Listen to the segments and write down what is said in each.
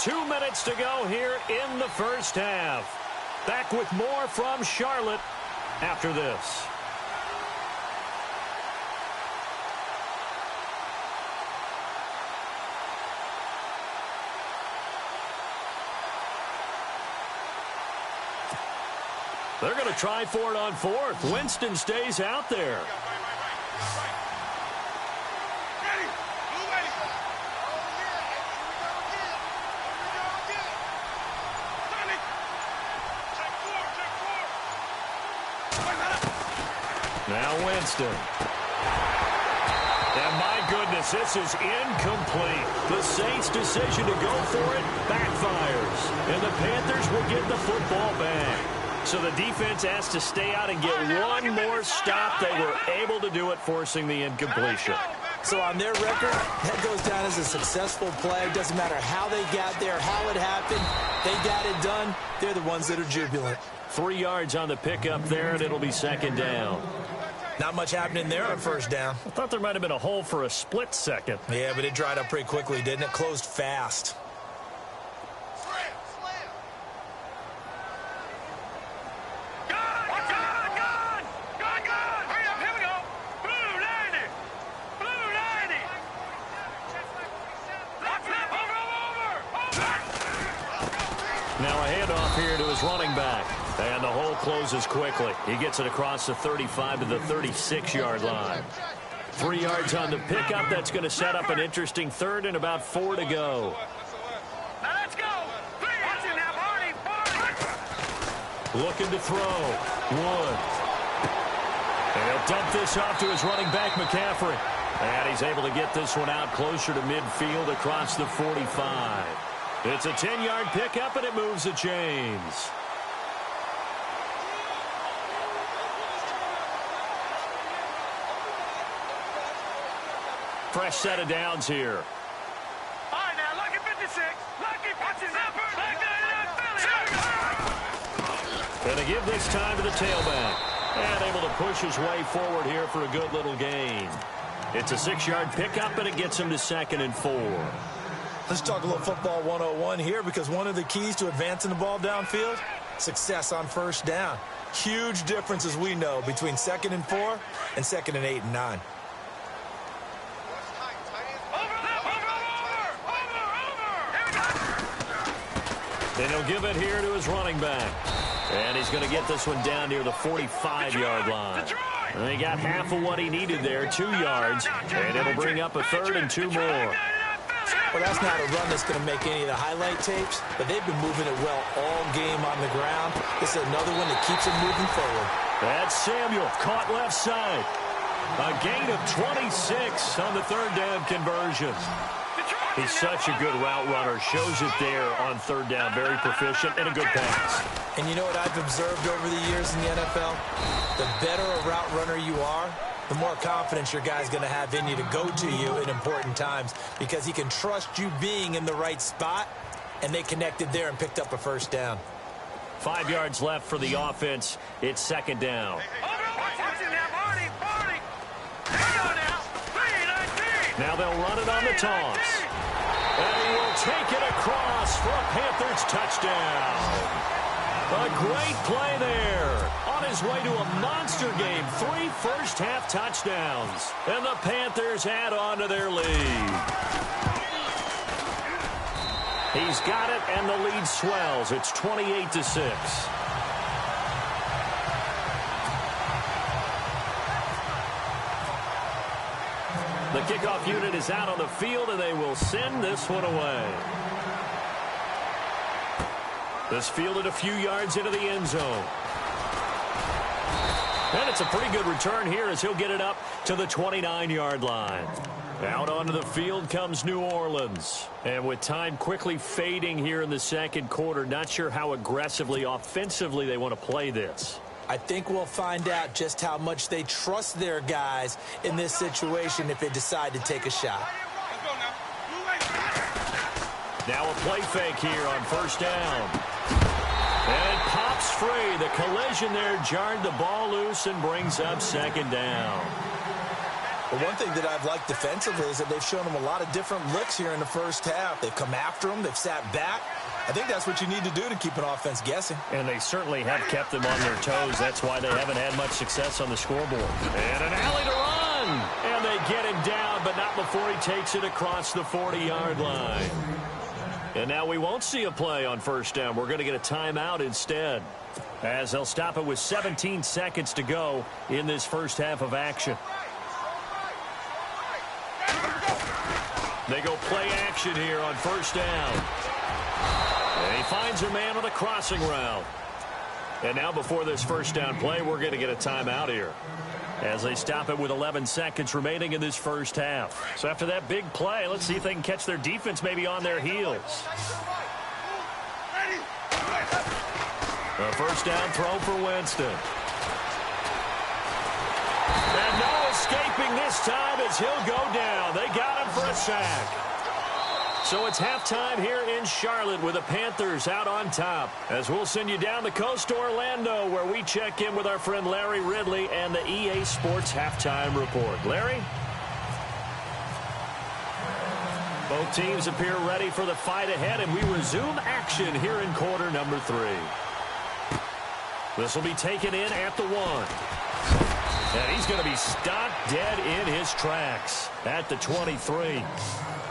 2 minutes to go here in the first half. Back with more from Charlotte after this. They're going to try for it on fourth. Winston stays out there. Now Winston. And my goodness, this is incomplete. The Saints' decision to go for it backfires. And the Panthers will get the football back. So the defense has to stay out and get one more stop. They were able to do it, forcing the incompletion. So on their record, that goes down as a successful play. Doesn't matter how they got there, how it happened. They got it done. They're the ones that are jubilant. 3 yards on the pickup there, and it'll be second down. Not much happening there on first down. I thought there might have been a hole for a split second. Yeah, but it dried up pretty quickly, didn't it? Closed fast. Now a handoff here to his running back. And the hole closes quickly. He gets it across the 35 to the 36-yard line. 3 yards on the pickup. That's going to set up an interesting third and about 4 to go. Now let's go. Looking to throw. Wood. And he'll dump this off to his running back, McCaffrey. And he's able to get this one out closer to midfield across the 45. It's a 10-yard pickup, and it moves the chains. Fresh set of downs here. All right, now, lucky 56. Lucky 57. And they give this time to the tailback. And able to push his way forward here for a good little gain. It's a 6-yard pickup, and it gets him to 2nd and 4. Let's talk a little football 101 here, because one of the keys to advancing the ball downfield, success on first down. Huge difference, as we know, between 2nd and 4 and 2nd and 8 and 9. And he'll give it here to his running back. And he's going to get this one down near the 45-yard line. And he got half of what he needed there, 2 yards. And it'll bring up a 3rd and 2 more. Well, that's not a run that's going to make any of the highlight tapes, but they've been moving it well all game on the ground. This is another one that keeps them moving forward. That's Samuel, caught left side. A gain of 26 on the 3rd down conversion. He's such a good route runner. Shows it there on 3rd down. Very proficient and a good pass. And you know what I've observed over the years in the NFL? The better a route runner you are, the more confidence your guy's going to have in you to go to you in important times, because he can trust you being in the right spot, and they connected there and picked up a 1st down. 5 yards left for the offense. It's 2nd down. Now they'll run it on the toss. And he will take it across for a Panthers touchdown. A great play there. On his way to a monster game. 3 first-half touchdowns. And the Panthers add on to their lead. He's got it, and the lead swells. It's 28-6. The kickoff unit is out on the field, and they will send this one away. This fielded a few yards into the end zone. And it's a pretty good return here as he'll get it up to the 29-yard line. Out onto the field comes New Orleans. And with time quickly fading here in the 2nd quarter, not sure how aggressively, offensively they want to play this. I think we'll find out just how much they trust their guys in this situation if they decide to take a shot. Now a play fake here on 1st down. And it pops free. The collision there jarred the ball loose and brings up 2nd down. But one thing that I've liked defensively is that they've shown them a lot of different looks here in the first half. They've come after them. They've sat back. I think that's what you need to do to keep an offense guessing. And they certainly have kept them on their toes. That's why they haven't had much success on the scoreboard. And an alley to run. And they get him down, but not before he takes it across the 40-yard line. And now we won't see a play on first down. We're going to get a timeout instead, as they'll stop it with 17 seconds to go in this first half of action. They go play action here on first down. And he finds a man on a crossing route. And now before this first down play, we're going to get a timeout here, as they stop it with 11 seconds remaining in this first half. So after that big play, let's see if they can catch their defense maybe on their heels. A first down throw for Winston. And no escaping this time as he'll go down. They got him for a sack. So it's halftime here in Charlotte with the Panthers out on top, as we'll send you down the coast to Orlando, where we check in with our friend Larry Ridley and the EA Sports Halftime Report. Larry? Both teams appear ready for the fight ahead, and we resume action here in quarter number 3. This will be taken in at the 1. And he's going to be stopped dead in his tracks at the 23.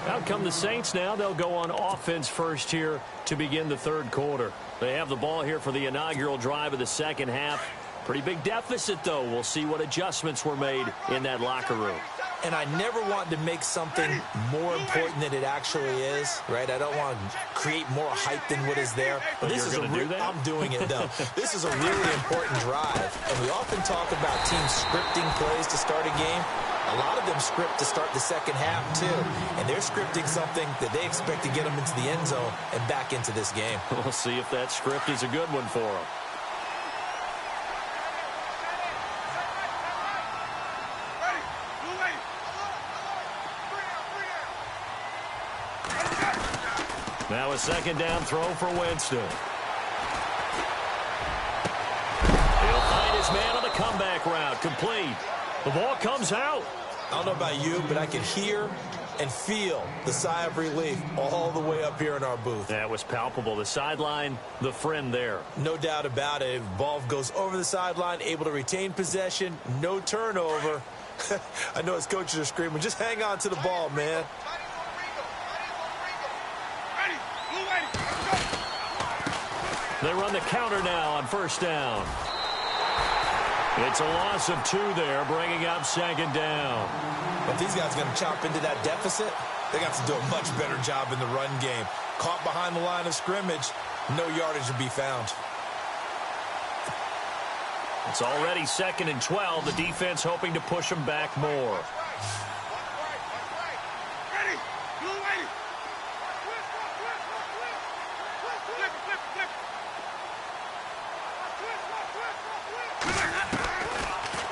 Out come the Saints now. They'll go on offense first here to begin the third quarter. They have the ball here for the inaugural drive of the second half. Pretty big deficit, though. We'll see what adjustments were made in that locker room. And I never want to make something more important than it actually is, right? I don't want to create more hype than what is there. But this is I'm doing it, though. This is a really important drive. And we often talk about teams scripting plays to start a game. A lot of them script to start the second half, too. And they're scripting something that they expect to get them into the end zone and back into this game. We'll see if that script is a good one for them. Now a second down throw for Winston. He'll find his man on the comeback route. Complete. The ball comes out. I don't know about you, but I can hear and feel the sigh of relief all the way up here in our booth. That was palpable. The sideline, the friend there. No doubt about it. Ball goes over the sideline, able to retain possession, no turnover. I know his coaches are screaming, just hang on to the ball, man. They run the counter now on first down. It's a loss of 2 there, bringing up second down. If these guys are going to chop into that deficit, they got to do a much better job in the run game. Caught behind the line of scrimmage, no yardage to be found. It's already 2nd and 12. The defense hoping to push them back more.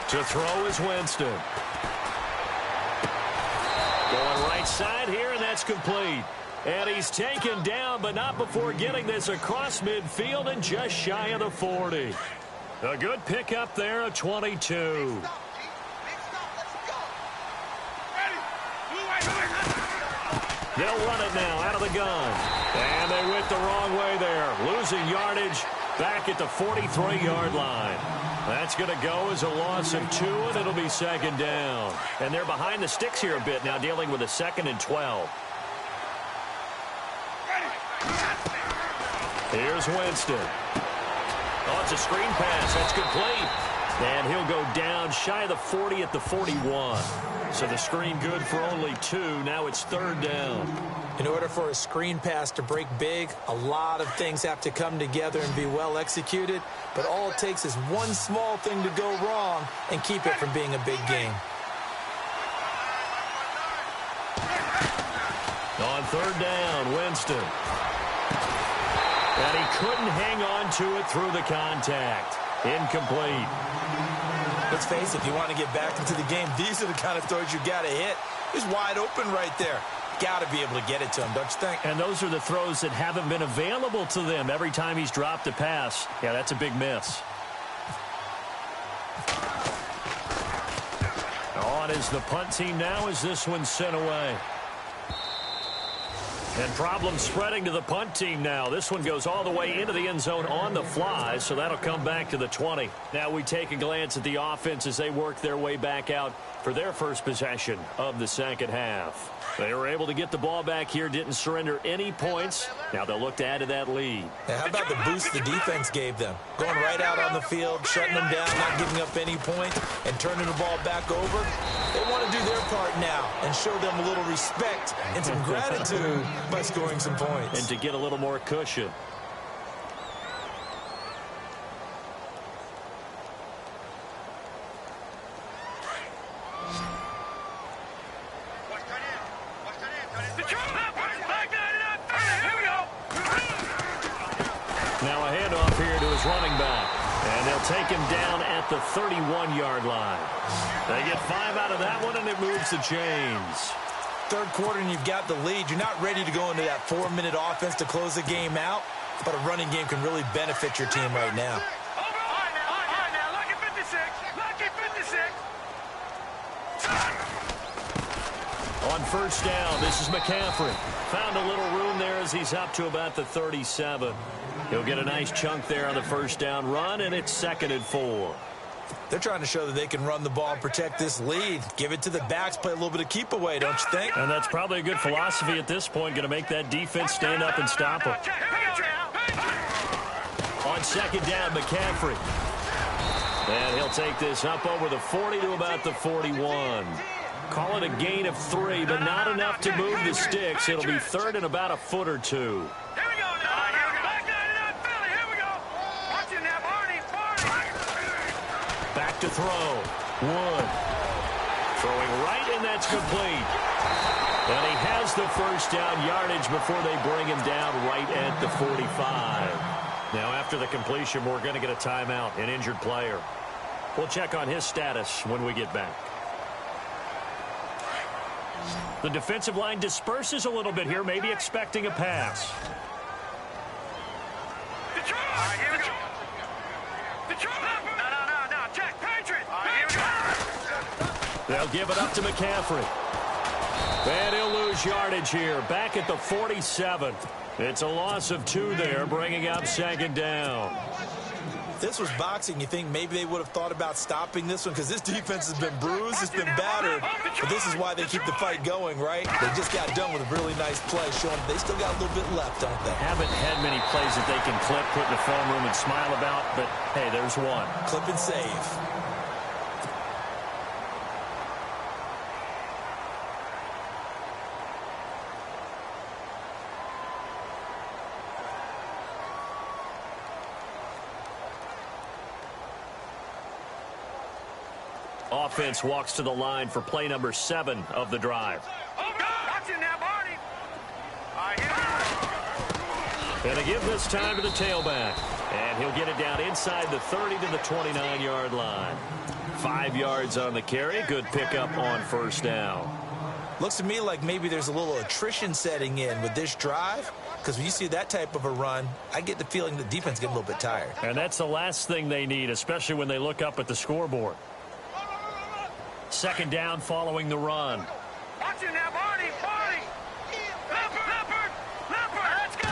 To throw is Winston. Going right side here, and that's complete. And he's taken down, but not before getting this across midfield and just shy of the 40. A good pickup there, a 22. They'll run it now out of the gun. And they went the wrong way there, losing yardage back at the 43-yard line. That's going to go as a loss of 2, and it'll be second down. And they're behind the sticks here a bit now, dealing with a 2nd and 12. Here's Winston. Oh, it's a screen pass. That's complete. And he'll go down shy of the 40 at the 41. So the screen good for only 2. Now it's 3rd down. In order for a screen pass to break big, a lot of things have to come together and be well executed. But all it takes is one small thing to go wrong and keep it from being a big game. On 3rd down, Winston. And he couldn't hang on to it through the contact. Incomplete. Let's face it, if you want to get back into the game, these are the kind of throws you got to hit. He's wide open right there. Got to be able to get it to him, don't you think? And those are the throws that haven't been available to them every time he's dropped a pass. Yeah, that's a big miss. on is the punt team now as this one's sent away. And problems spreading to the punt team now. This one goes all the way into the end zone on the fly, so that'll come back to the 20. Now we take a glance at the offense as they work their way back out for their first possession of the second half. They were able to get the ball back here, didn't surrender any points. Now they'll look to add to that lead. And how about the boost the defense gave them? Going right out on the field, shutting them down, not giving up any points, and turning the ball back over. They want to do their part now and show them a little respect and some gratitude by scoring some points. And to get a little more cushion. Now a handoff here to his running back. And they'll take him down at the 31-yard line. They get 5 out of that one, and it moves the chains. Third quarter, and you've got the lead. You're not ready to go into that 4-minute offense to close the game out, but a running game can really benefit your team right now. All right now, lucky 56. Lucky 56. On first down, this is McCaffrey. Found a little room there as he's up to about the 37. He'll get a nice chunk there on the first down run, and it's 2nd and 4. They're trying to show that they can run the ball and protect this lead. Give it to the backs, play a little bit of keep away, don't you think? And that's probably a good philosophy at this point, going to make that defense stand up and stop them. On second down, McCaffrey. And he'll take this up over the 40 to about the 41. Call it a gain of 3, but not enough to move the sticks. It'll be 3rd and about a foot or 2. Here we go now. Back 99 Philly. Here we go. Watch it now, Barney. Back to throw. Wood. Throwing right, and that's complete. And he has the first down yardage before they bring him down right at the 45. Now, after the completion, we're going to get a timeout, an injured player. We'll check on his status when we get back. The defensive line disperses a little bit here, maybe expecting a pass. Detroit. All right, here we go. Detroit. No. Jack, Patriot. All right, here we go. They'll give it up to McCaffrey. And he'll lose yardage here, back at the 47. It's a loss of 2 there, bringing up 2nd down. If this was boxing, you think maybe they would have thought about stopping this one because this defense has been bruised, it's been battered. But this is why they keep the fight going, right? They just got done with a really nice play, showing they still got a little bit left, don't they? Haven't had many plays that they can clip, put in the film room, and smile about, but hey, there's one. Clip and save. Offense walks to the line for play number 7 of the drive. Watch it now, Barney. All right, here we go. And they give this time to the tailback. And he'll get it down inside the 30 to the 29-yard line. 5 yards on the carry. Good pickup on first down. Looks to me like maybe there's a little attrition setting in with this drive. Because when you see that type of a run, I get the feeling the defense get a little bit tired. And that's the last thing they need, especially when they look up at the scoreboard. 2nd down following the run. Watch it now, Barney. Leopard, let's go.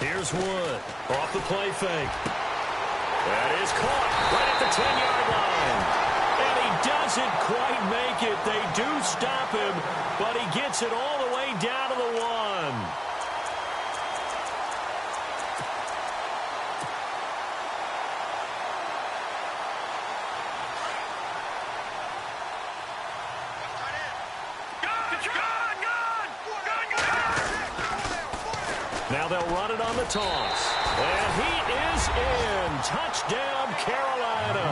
Here's Wood off the play fake. That is caught right at the 10-yard line. And he doesn't quite make it. They do stop him, but he gets it all the way down to the 1. Now they'll run it on the toss. And he is in. Touchdown, Carolina.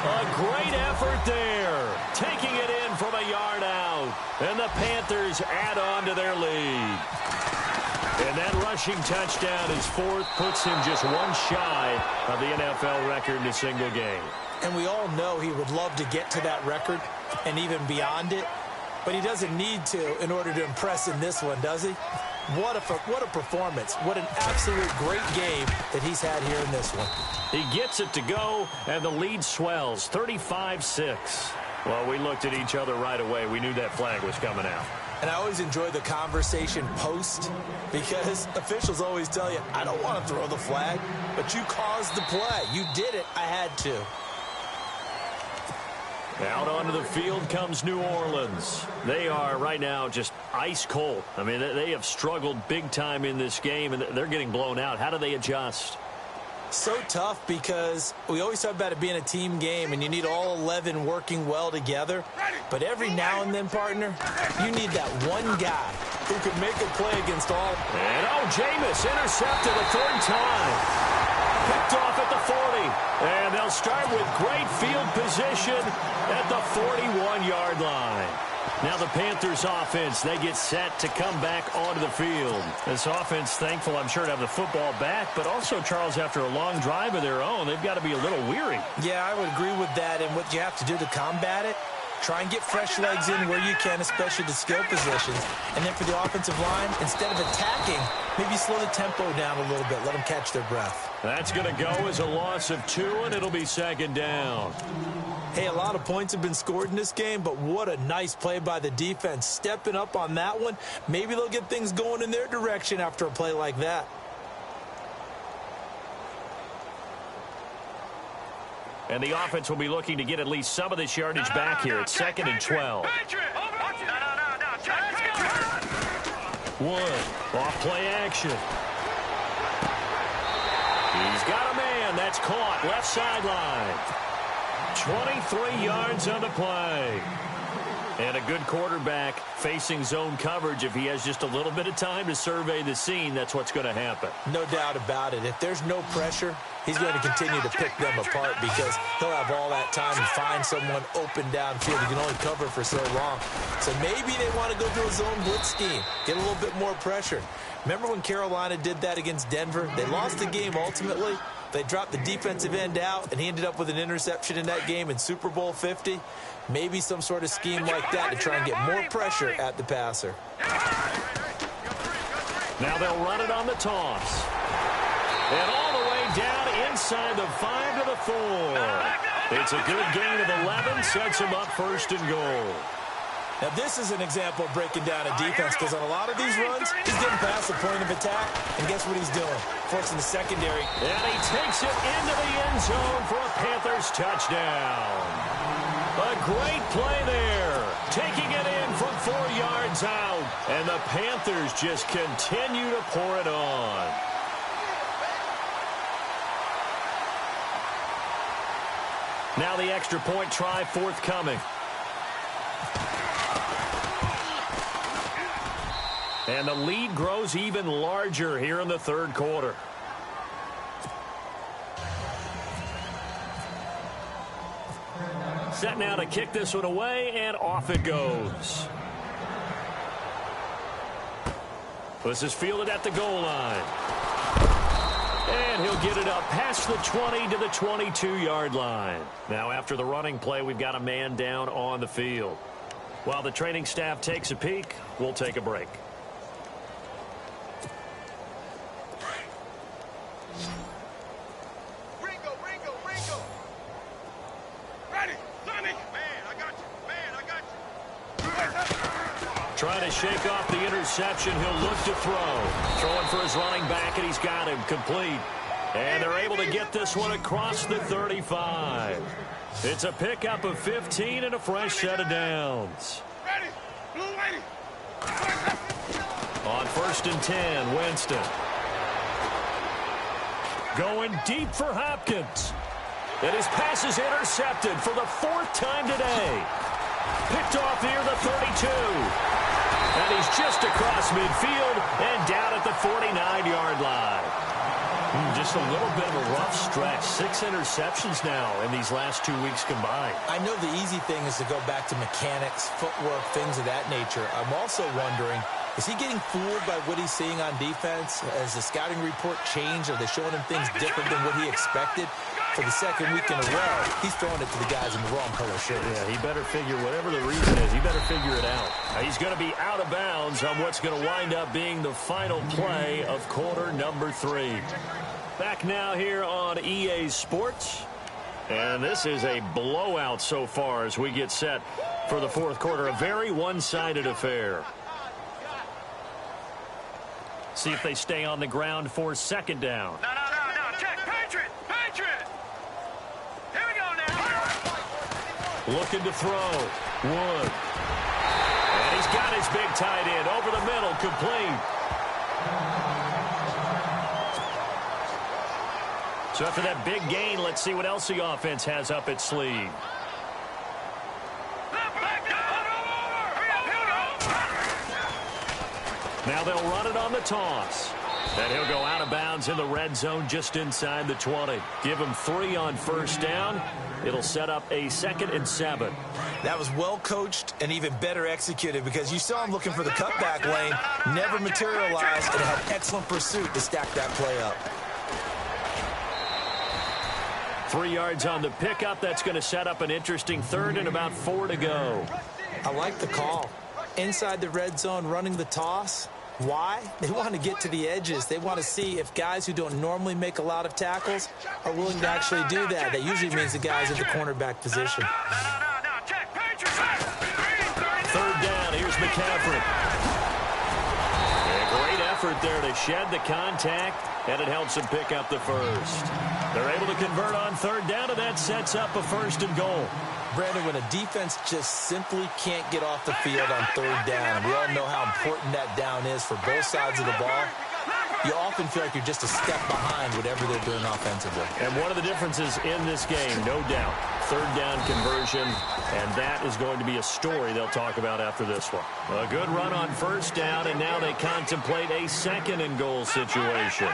A great effort there. Taking it in from a yard out. And the Panthers add on to their lead. And that rushing touchdown is 4th, puts him just 1 shy of the NFL record in a single game. And we all know he would love to get to that record and even beyond it. But he doesn't need to in order to impress in this one, does he? What a performance. What an absolute great game that he's had here in this one. He gets it to go, and the lead swells, 35-6. Well, we looked at each other right away. We knew that flag was coming out. And I always enjoy the conversation post because officials always tell you, I don't want to throw the flag, but you caused the play. You did it. I had to. Out onto the field comes New Orleans. They are right now just ice cold. I mean, they have struggled big time in this game, and they're getting blown out. How do they adjust? So tough because we always talk about it being a team game, and you need all 11 working well together. But every now and then, partner, you need that one guy who can make a play against all. And, Jameis intercepted a third time. Picked off at the 40. And they'll start with great field position at the 41-yard line. Now the Panthers offense, they get set to come back onto the field. This offense, thankful, I'm sure, to have the football back, but also, Charles, after a long drive of their own, they've got to be a little weary. Yeah, I would agree with that, and what you have to do to combat it, try and get fresh legs in where you can, especially the skill positions. And then for the offensive line, instead of attacking, maybe slow the tempo down a little bit, let them catch their breath. That's going to go as a loss of 2, and it'll be second down. Hey, a lot of points have been scored in this game, but what a nice play by the defense. Stepping up on that one, maybe they'll get things going in their direction after a play like that. And the offense will be looking to get at least some of this yardage back here. It's second and 12. One, off play action. He's got a man. That's caught. Left sideline. 23 yards on the play. And a good quarterback facing zone coverage. If he has just a little bit of time to survey the scene, that's what's going to happen. No doubt about it. If there's no pressure, he's going to continue to pick them apart because he'll have all that time to find someone open downfield. He can only cover for so long. So maybe they want to go to a zone blitz scheme, get a little bit more pressure. Remember when Carolina did that against Denver? They lost the game ultimately. They dropped the defensive end out, and he ended up with an interception in that game in Super Bowl 50. Maybe some sort of scheme like that to try and get more pressure at the passer. Now they'll run it on the toss. And all the way down inside the 5 to the 4. It's a good gain of 11, sets him up first and goal. Now, this is an example of breaking down a defense because on a lot of these runs, he's getting past the point of attack, and guess what he's doing? Forcing the secondary. And he takes it into the end zone for a Panthers touchdown. A great play there. Taking it in from 4 yards out. And the Panthers just continue to pour it on. Now the extra point try forthcoming. And the lead grows even larger here in the third quarter. Set now to kick this one away, and off it goes. This is fielded at the goal line. And he'll get it up past the 20 to the 22-yard line. Now after the running play, we've got a man down on the field. While the training staff takes a peek, we'll take a break. Trying to shake off the interception. He'll look to throw. Throwing for his running back, and he's got him complete. And they're able to get this one across the 35. It's a pickup of 15 and a fresh set of downs. On 1st and 10, Winston. Going deep for Hopkins. And his pass is intercepted for the 4th time today. Picked off near the 32. And he's just across midfield and down at the 49-yard line. Just a little bit of a rough stretch. 6 interceptions now in these last 2 weeks combined. I know the easy thing is to go back to mechanics, footwork, things of that nature. I'm also wondering, is he getting fooled by what he's seeing on defense? Has the scouting report changed? Are they showing him things different than what he expected? For the second week in a row, he's throwing it to the guys in the wrong color shirts. Yeah, he better figure, whatever the reason is, he better figure it out. He's going to be out of bounds on what's going to wind up being the final play of quarter number 3. Back now here on EA Sports. And this is a blowout so far as we get set for the fourth quarter. A very one-sided affair. See if they stay on the ground for second down. No. Check. Patriot. Here we go now. Looking to throw. Wood. And he's got his big tight end over the middle, complete. So after that big gain, let's see what else the offense has up its sleeve. Now they'll run it on the toss. And he'll go out of bounds in the red zone just inside the 20. Give him 3 on first down. It'll set up a 2nd and 7. That was well coached and even better executed because you saw him looking for the cutback lane, never materialized, and had excellent pursuit to stack that play up. 3 yards on the pickup. That's going to set up an interesting 3rd and about 4 to go. I like the call. Inside the red zone running the toss. Why? They want to get to the edges. They want to see if guys who don't normally make a lot of tackles are willing to actually do that. That usually means the guys in the cornerback position. Third down. Here's McCaffrey. A great effort there to shed the contact, and it helps him pick up the first. They're able to convert on third down, and that sets up a 1st and goal. Brandon, when a defense just simply can't get off the field on third down, we all know how important that down is for both sides of the ball, you often feel like you're just a step behind whatever they're doing offensively. And one of the differences in this game, no doubt, third down conversion, and that is going to be a story they'll talk about after this one. A good run on first down, and now they contemplate a 2nd and goal situation.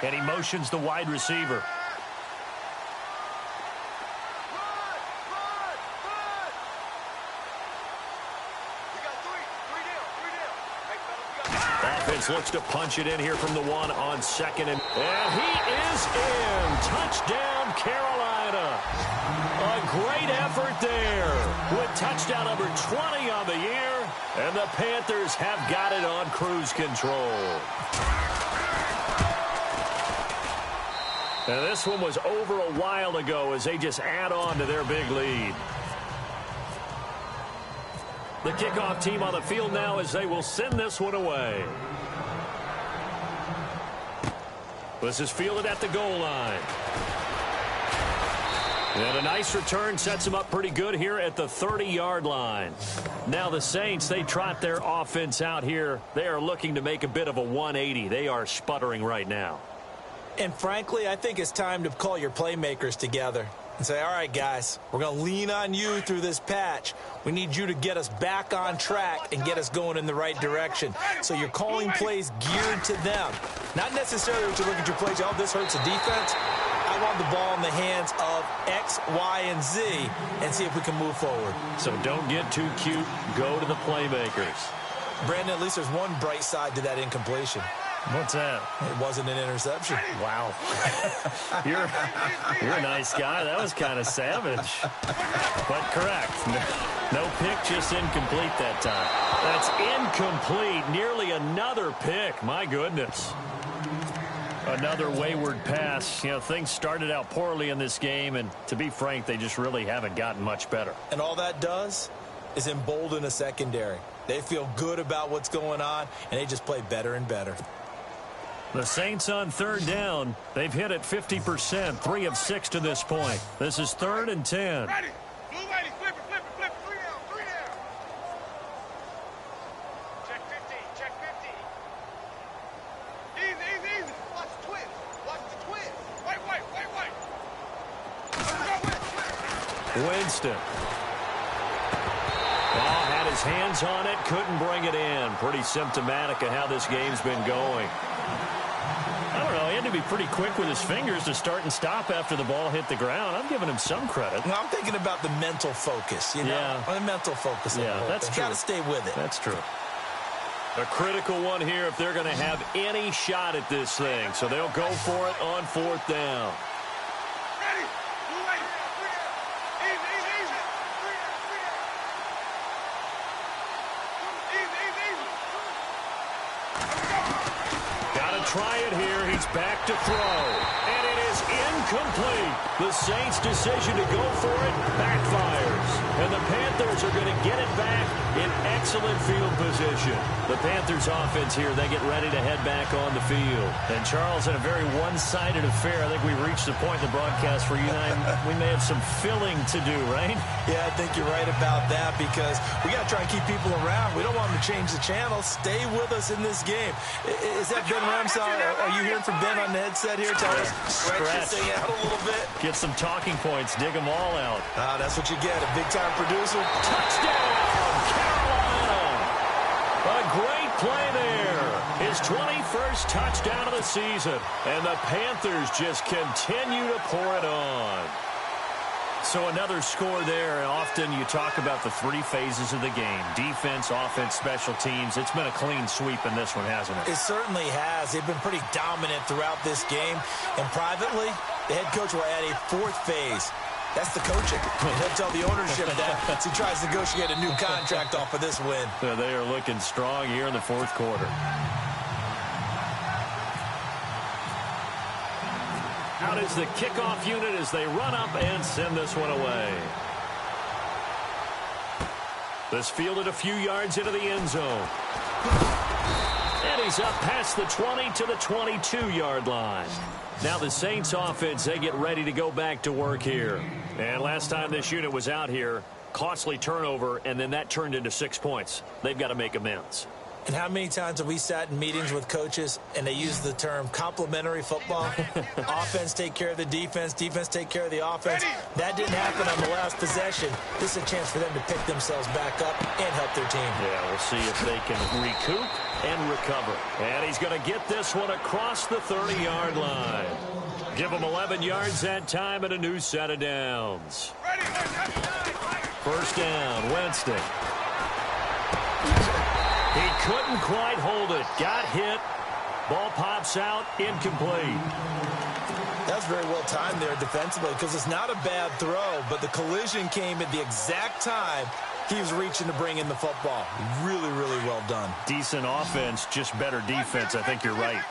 And he motions the wide receiver. Offense looks to punch it in here from the 1 on 2nd. And he is in. Touchdown, Carolina. A great effort there with touchdown number 20 on the year. And the Panthers have got it on cruise control. Now, this one was over a while ago as they just add on to their big lead. The kickoff team on the field now as they will send this one away. This is fielded at the goal line. And a nice return sets them up pretty good here at the 30-yard line. Now the Saints, they trot their offense out here. They are looking to make a bit of a 180. They are sputtering right now. And frankly, I think it's time to call your playmakers together and say, all right, guys, we're going to lean on you through this patch. We need you to get us back on track and get us going in the right direction. So you're calling plays geared to them. Not necessarily to look at your plays, oh, this hurts the defense. I want the ball in the hands of X, Y, and Z and see if we can move forward. So don't get too cute. Go to the playmakers. Brandon, at least there's one bright side to that incompletion. What's that? It wasn't an interception. Wow. You're a nice guy. That was kind of savage. But correct. No pick, just incomplete that time. That's incomplete. Nearly another pick. My goodness. Another wayward pass. You know, things started out poorly in this game, and to be frank, they just really haven't gotten much better. And all that does is embolden a secondary. They feel good about what's going on, and they just play better and better. The Saints on third down. They've hit it 50%, 3 of 6 to this point. This is 3rd and 10. Ready. Blue ready. Flip it. 3 down. Check 15. Easy. Watch the twist. Wait. Winston. Ball had his hands on it, couldn't bring it in. Pretty symptomatic of how this game's been going. I don't know, he had to be pretty quick with his fingers to start and stop after the ball hit the ground. I'm giving him some credit. Well, I'm thinking about the mental focus, you know? Yeah. The mental focus. Yeah, that's true. Got to stay with it. That's true. A critical one here if they're going to have any shot at this thing. So they'll go for it on 4th down. Ready. Blue ready. 3 down. Easy. 3 down. Easy. try it here. He's back to throw. And it is incomplete. The Saints' decision to go for it backfires. And the Panthers are going to get it back in excellent field position. The Panthers offense here, they get ready to head back on the field. And Charles, in a very one-sided affair, I think we reached the point in the broadcast where you and I, we may have some filling to do, right? Yeah, I think you're right about that because we got to try and keep people around. We don't want them to change the channel. Stay with us in this game. Is that Ben Ramsey? Are you hearing from Ben on the headset here? Tell us, stretch this thing out a little bit. Get some talking points. Dig them all out. That's what you get, a big-time producer. Touchdown, Carolina! A great play there. His 21st touchdown of the season. And the Panthers just continue to pour it on. So another score there. Often you talk about the three phases of the game. Defense, offense, special teams. It's been a clean sweep in this one, hasn't it? It certainly has. They've been pretty dominant throughout this game. And privately, the head coach will add a fourth phase. That's the coaching. He'll tell the ownership that as he tries to negotiate a new contract off of this win. So they are looking strong here in the fourth quarter. Out is the kickoff unit as they run up and send this one away. This fielded a few yards into the end zone. And he's up past the 20 to the 22-yard line. Now the Saints offense, they get ready to go back to work here. And last time this unit was out here, costly turnover, and then that turned into 6 points. They've got to make amends. And how many times have we sat in meetings with coaches and they use the term complementary football? Offense take care of the defense, defense take care of the offense. That didn't happen on the last possession. This is a chance for them to pick themselves back up and help their team. Yeah, we'll see if they can recoup and recover. And he's going to get this one across the 30-yard line. Give him 11 yards that time and a new set of downs. First down, Winston. He couldn't quite hold it. Got hit. Ball pops out. Incomplete. That's very well timed there defensively because it's not a bad throw, but the collision came at the exact time he was reaching to bring in the football. Really, really well done. Decent offense, just better defense. I think you're right.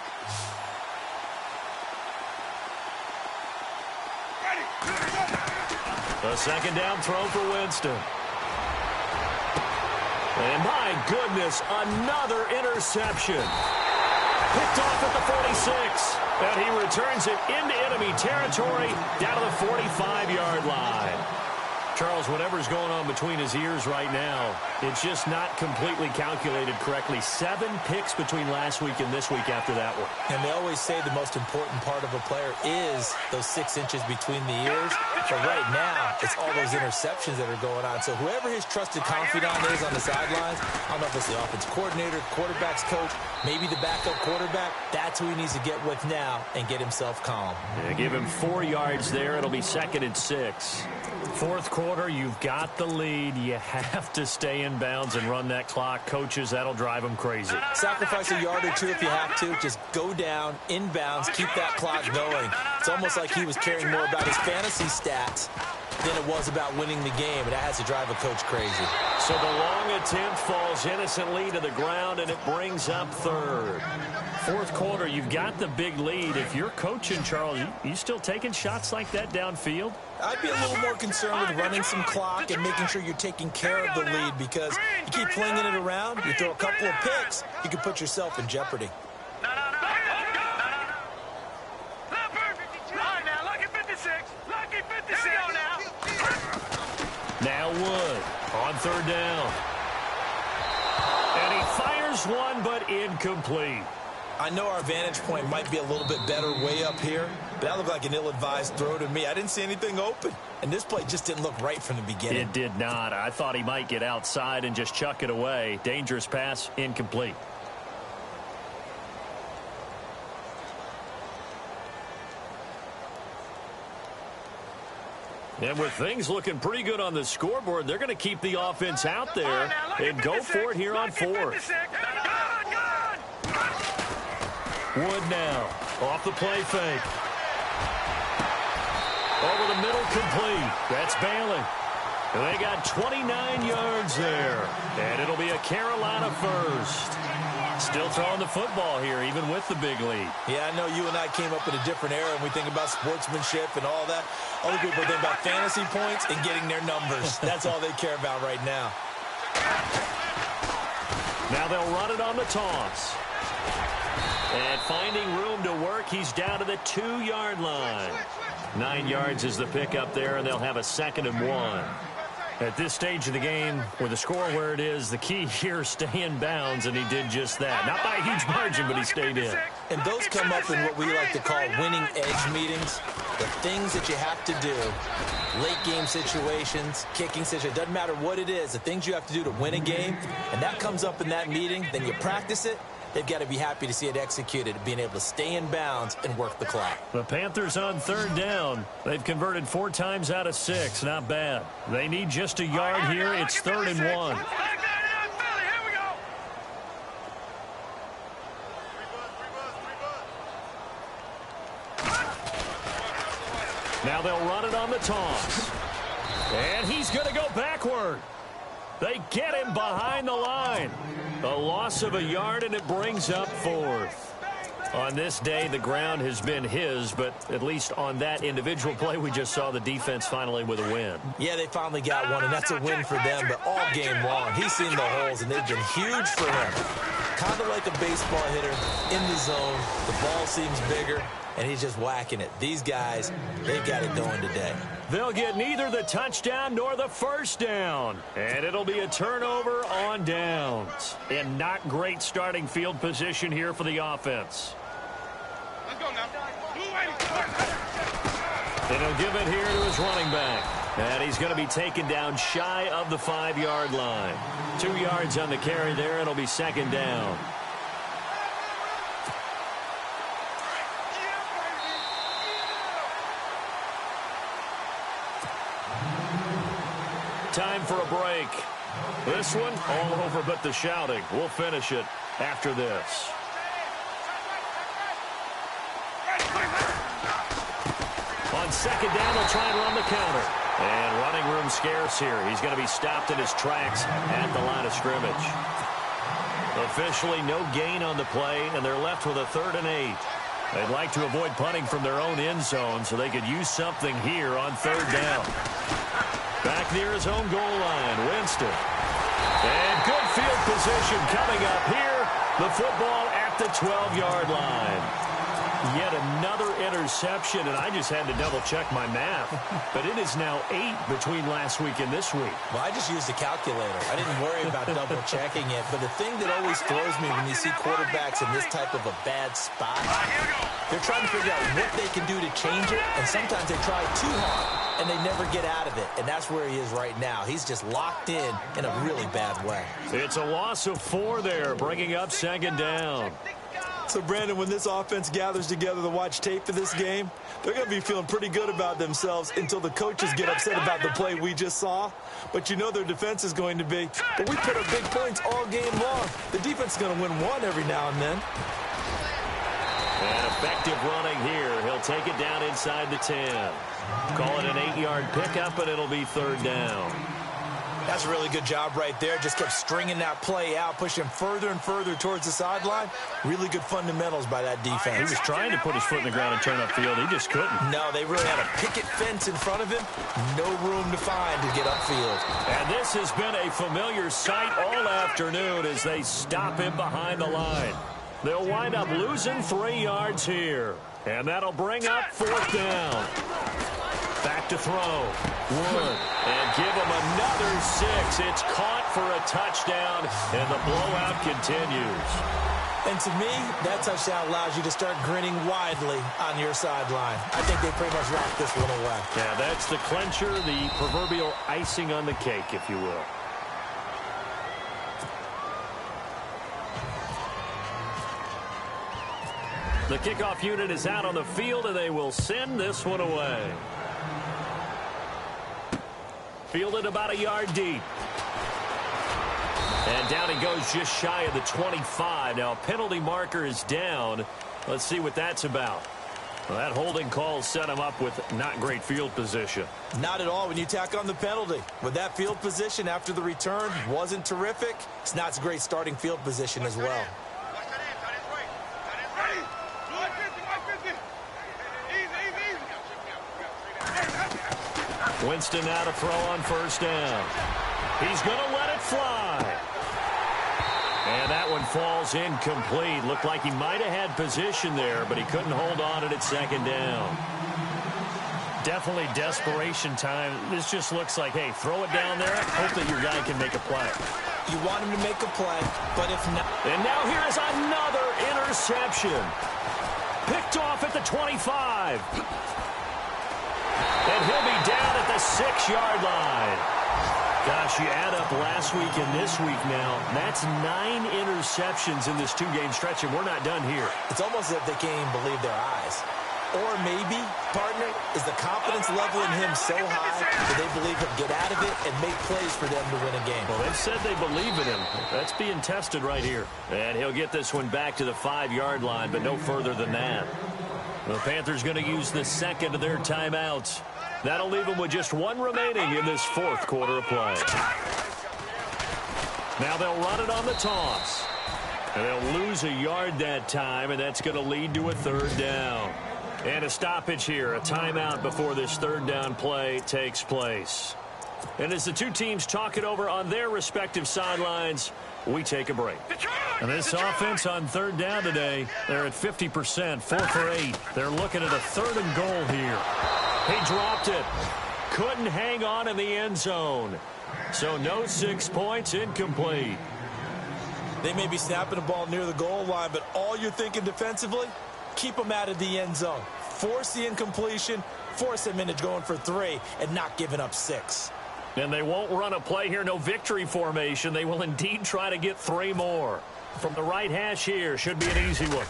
A second down throw for Winston. And my goodness, another interception. Picked off at the 46. And he returns it into enemy territory down to the 45-yard line. Charles, whatever's going on between his ears right now, it's just not completely calculated correctly. 7 picks between last week and this week after that one. And they always say the most important part of a player is those 6 inches between the ears. But right now, it's all those interceptions that are going on. So whoever his trusted confidant is on the sidelines, I don't know if it's the offense coordinator, quarterback's coach, maybe the backup quarterback, that's who he needs to get with now and get himself calm. Yeah, give him 4 yards there. It'll be 2nd and 6. Fourth quarter, you've got the lead. You have to stay in bounds and run that clock. Coaches, that'll drive them crazy. Sacrifice a yard or two if you have to. Just go down, in bounds, keep that clock going. It's almost like he was caring more about his fantasy stats than it was about winning the game, and that has to drive a coach crazy. So the long attempt falls innocently to the ground, and it brings up 3rd. Fourth quarter, you've got the big lead. If you're coaching, Charles, you still taking shots like that downfield? I'd be a little more concerned with running some clock and making sure you're taking care of the lead because you keep flinging it around, you throw a couple of picks, you can put yourself in jeopardy. Now Wood on 3rd down. And he fires one, but incomplete. I know our vantage point might be a little bit better way up here, but that looked like an ill-advised throw to me. I didn't see anything open, and this play just didn't look right from the beginning. It did not. I thought he might get outside and just chuck it away. Dangerous pass, incomplete. And with things looking pretty good on the scoreboard, they're going to keep the offense out there and go for it here on 4th. Wood now off the play fake. Over the middle, complete. That's Bailey. And they got 29 yards there. And it'll be a Carolina first. Still throwing the football here, even with the big lead. Yeah, I know you and I came up in a different era, and we think about sportsmanship and all that. Other people think about fantasy points and getting their numbers. That's all they care about right now. Now they'll run it on the toss. And finding room to work, he's down to the 2-yard line. 9 yards is the pickup there, and they'll have a 2nd and 1. At this stage of the game, with the score where it is, the key here is stay in bounds, and he did just that. Not by a huge margin, but he stayed in. And those come up in what we like to call winning edge meetings. The things that you have to do, late game situations, kicking situations, doesn't matter what it is, the things you have to do to win a game, and that comes up in that meeting, then you practice it. They've got to be happy to see it executed, being able to stay in bounds and work the clock. The Panthers on 3rd down. They've converted 4 times out of 6. Not bad. They need just a yard here. It's 3rd and 1. Now they'll run it on the toss. And he's going to go backward. They get him behind the line. A loss of a yard, and it brings up 4th. On this day, the ground has been his, but at least on that individual play, we just saw the defense finally with a win. Yeah, they finally got one, and that's a win for them, but all game long, he's seen the holes, and they've been huge for him. Kind of like a baseball hitter in the zone. The ball seems bigger, and he's just whacking it. These guys, they've got it going today. They'll get neither the touchdown nor the 1st down. And it'll be a turnover on downs. And not great starting field position here for the offense. Let's go now. And he'll give it here to his running back. And he's going to be taken down shy of the 5-yard line. 2 yards on the carry there. It'll be 2nd down. Time for a break. This one all over but the shouting. We'll finish it after this. On 2nd down, they'll try and run the counter. And running room scarce here. He's going to be stopped in his tracks at the line of scrimmage. Officially no gain on the play, and they're left with a 3rd and 8. They'd like to avoid punting from their own end zone so they could use something here on 3rd down. Back near his own goal line, Winston. And good field position coming up here. The football at the 12-yard line. Yet another interception, and I just had to double-check my math. But it is now 8 between last week and this week. Well, I just used a calculator. I didn't worry about double-checking it. But the thing that always throws me when you see quarterbacks in this type of a bad spot, they're trying to figure out what they can do to change it, and sometimes they try too hard, and they never get out of it. And that's where he is right now. He's just locked in a really bad way. It's a loss of 4 there, bringing up 2nd down. So, Brandon, when this offense gathers together to watch tape of this game, they're going to be feeling pretty good about themselves until the coaches get upset about the play we just saw. But you know their defense is going to be, but we put up big points all game long. The defense is going to win one every now and then. And effective running here. He'll take it down inside the 10. Call it an 8-yard pickup, and it'll be 3rd down. That's a really good job right there. Just kept stringing that play out, pushing further and further towards the sideline. Really good fundamentals by that defense. He was trying to put his foot in the ground and turn upfield. He just couldn't. No, they really had a picket fence in front of him. No room to find to get upfield. And this has been a familiar sight all afternoon as they stop him behind the line. They'll wind up losing 3 yards here. And that'll bring up 4th down. Back to throw. Wood. And give him another 6. It's caught for a touchdown, and the blowout continues. And to me, that touchdown allows you to start grinning widely on your sideline. I think they pretty much rocked this one away. Yeah, that's the clincher, the proverbial icing on the cake, if you will. The kickoff unit is out on the field, and they will send this one away. Fielded about a yard deep. And down he goes just shy of the 25. Now, penalty marker is down. Let's see what that's about. Well, that holding call set him up with not great field position. Not at all when you tack on the penalty. With that field position after the return wasn't terrific. It's not great starting field position as well. Winston now to throw on first down. He's going to let it fly. And that one falls incomplete. Looked like he might have had position there, but he couldn't hold on at second down. Definitely desperation time. This just looks like, hey, throw it down there. Hope that your guy can make a play. You want him to make a play, but if not... And now here is another interception. Picked off at the 25. And he'll be down at the 6-yard line. Gosh, you add up last week and this week now, that's 9 interceptions in this 2-game stretch, and we're not done here. It's almost as if they can't even believe their eyes. Or maybe, partner, is the confidence level in him so high that they believe he'll get out of it and make plays for them to win a game. Well, they've said they believe in him. That's being tested right here. And he'll get this one back to the 5-yard line, but no further than that. The Panthers going to use the second of their timeouts. That'll leave them with just 1 remaining in this 4th quarter of play. Now they'll run it on the toss. And they'll lose a yard that time, and that's going to lead to a 3rd down. And a stoppage here, a timeout before this 3rd down play takes place. And as the two teams talk it over on their respective sidelines, we take a break. And this offense on 3rd down today, they're at 50%, 4 for 8. They're looking at a 3rd and goal here. He dropped it. Couldn't hang on in the end zone. So no 6 points, incomplete. They may be snapping the ball near the goal line, but all you're thinking defensively, keep them out of the end zone. Force the incompletion, force them into going for 3, and not giving up 6. And they won't run a play here, no victory formation. They will indeed try to get 3 more. From the right hash here, should be an easy one.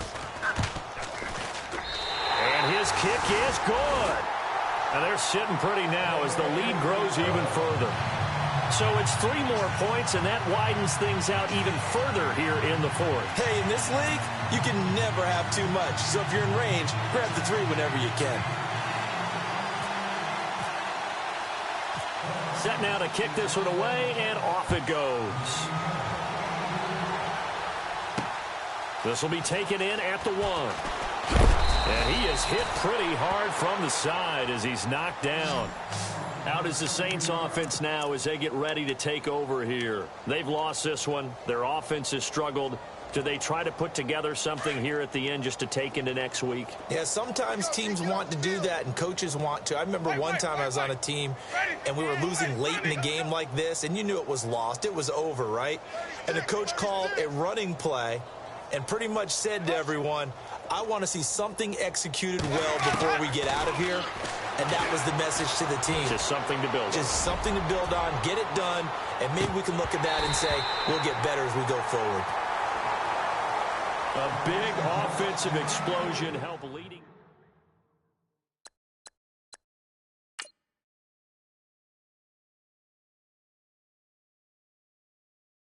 And his kick is good. And they're sitting pretty now as the lead grows even further. So it's 3 more points, and that widens things out even further here in the 4th. Hey, in this league, you can never have too much. So if you're in range, grab the 3 whenever you can. Set now to kick this one away, and off it goes. This will be taken in at the 1. And he is hit pretty hard from the side as he's knocked down. Out is the Saints offense now as they get ready to take over here. They've lost this one. Their offense has struggled. Do they try to put together something here at the end just to take into next week? Yeah, sometimes teams want to do that and coaches want to. I remember one time I was on a team and we were losing late in the game like this, and you knew it was lost. It was over, right? And the coach called a running play and pretty much said to everyone, I want to see something executed well before we get out of here. And that was the message to the team. Just something to build on. Just something to build on, get it done, and maybe we can look at that and say, we'll get better as we go forward. A big offensive explosion helped leading.